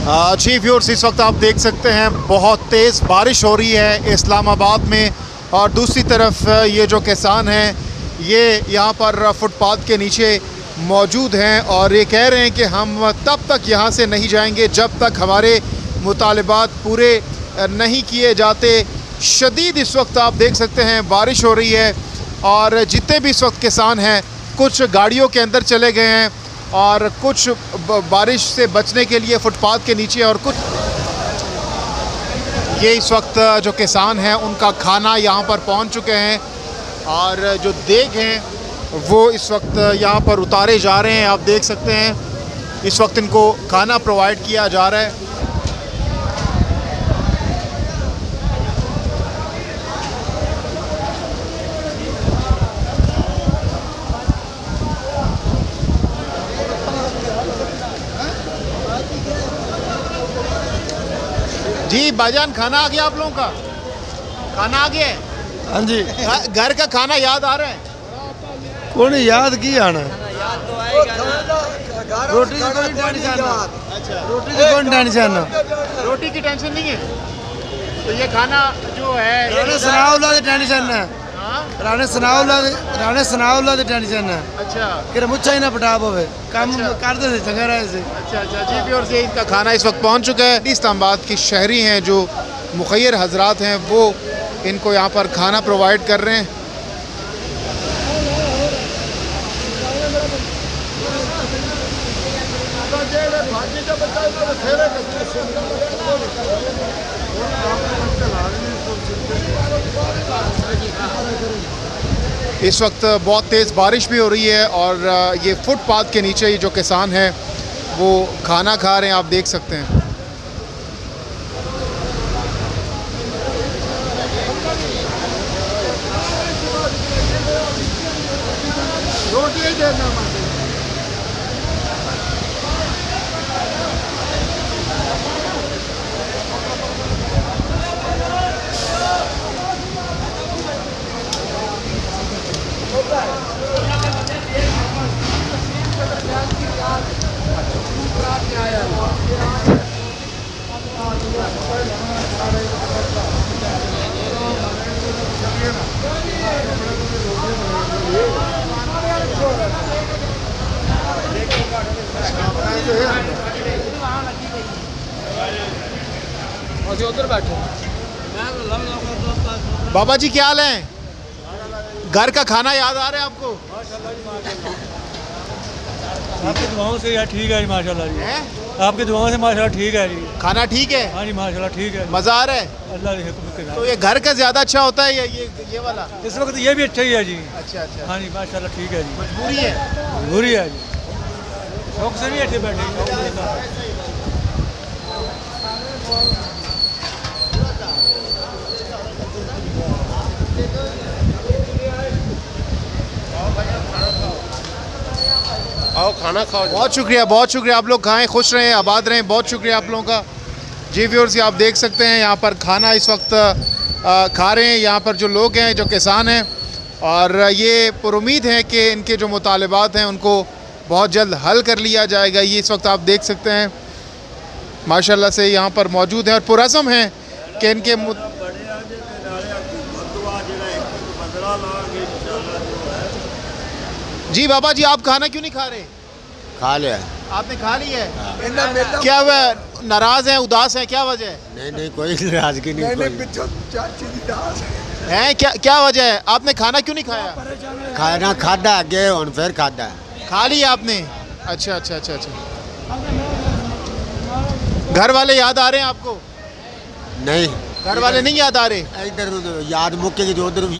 जी viewers, इस वक्त आप देख सकते हैं बहुत तेज़ बारिश हो रही है इस्लामाबाद में। और दूसरी तरफ ये जो किसान हैं ये यहाँ पर फुटपाथ के नीचे मौजूद हैं और ये कह रहे हैं कि हम तब तक यहाँ से नहीं जाएंगे जब तक हमारे मुतालिबात पूरे नहीं किए जाते। शदीद इस वक्त आप देख सकते हैं बारिश हो रही है और जितने भी इस वक्त किसान हैं कुछ गाड़ियों के अंदर चले गए हैं और कुछ बारिश से बचने के लिए फुटपाथ के नीचे, और कुछ ये इस वक्त जो किसान हैं उनका खाना यहाँ पर पहुँच चुके हैं और जो देग हैं वो इस वक्त यहाँ पर उतारे जा रहे हैं। आप देख सकते हैं इस वक्त इनको खाना प्रोवाइड किया जा रहा है। जी भाईजान, खाना आ गया आप लोगों का? खाना आ गया है? हाँ जी। घर का खाना याद आ रहा है? कौन याद की आना? रोटी की कोई टेंशन ना। अच्छा, रोटी की कोई टेंशन ना। रोटी की टेंशन नहीं है तो ये खाना जो है राणे सनाउल्लाह की टेंशन ना। हाँ? राणे सनाउल्लाह की टेंशन ना। अच्छा कि मुझे ही ना पटाप होवे काम करते थे चंगा रहे से। अच्छा अच्छा जी भी। और ये इनका खाना इस वक्त पहुंच चुका है। इस्लामाबाद की शहरी हैं जो मुखैर हजरात हैं वो इनको यहाँ पर खाना प्रोवाइड कर रहे हैं। इस वक्त बहुत तेज़ बारिश भी हो रही है और ये फुटपाथ के नीचे ही जो किसान हैं वो खाना खा रहे हैं, आप देख सकते हैं। बाबा जी क्या हाल है? घर का खाना याद आ रहा है आपको? आपकी दुआओं से यार ठीक है जी, माशाल्लाह जी। हैं? आपकी दुआओं से माशाल्लाह ठीक है जी। खाना ठीक है? हाँ जी माशाल्लाह ठीक है। मज़ा आ रहा है? अल्लाह के हुक्म के तो साथ। ये घर का ज़्यादा अच्छा होता है या ये वाला? इस वक्त ये भी अच्छा ही है जी। अच्छा अच्छा, हाँ जी माशाल्लाह ठीक है जी। मजबूरी है? जरूरी है जी, शौक से नहीं अच्छे बैठे शौक से बैठे। आओ खाना खाओ। बहुत शुक्रिया। आप लोग खाएं, खुश रहें, आबाद रहें। बहुत शुक्रिया आप लोगों का। जी व्यूअर्स, ये आप देख सकते हैं यहाँ पर खाना इस वक्त खा रहे हैं यहाँ पर जो लोग हैं, जो किसान हैं, और ये पुरुमीद है कि इनके जो मुतालिबात हैं उनको बहुत जल्द हल कर लिया जाएगा। ये इस वक्त आप देख सकते हैं माशाल्लाह से यहाँ पर मौजूद हैं और पुरज़म हैं कि इनके जी बाबा जी, आप खाना क्यों नहीं खा रहे? खा लिया। आपने खा लिया है? क्या हुआ, नाराज हैं, उदास हैं, क्या वजह है? नहीं कोई नाराजगी नहीं हैं? क्या वजह है? आपने खाना क्यों नहीं खाया? खाना खादा अगे और फिर खादा। खा लिया आपने? अच्छा। घर वाले याद आ रहे हैं आपको? नहीं, घर वाले नहीं याद आ रहे? इधर याद मुक्के की जो उधर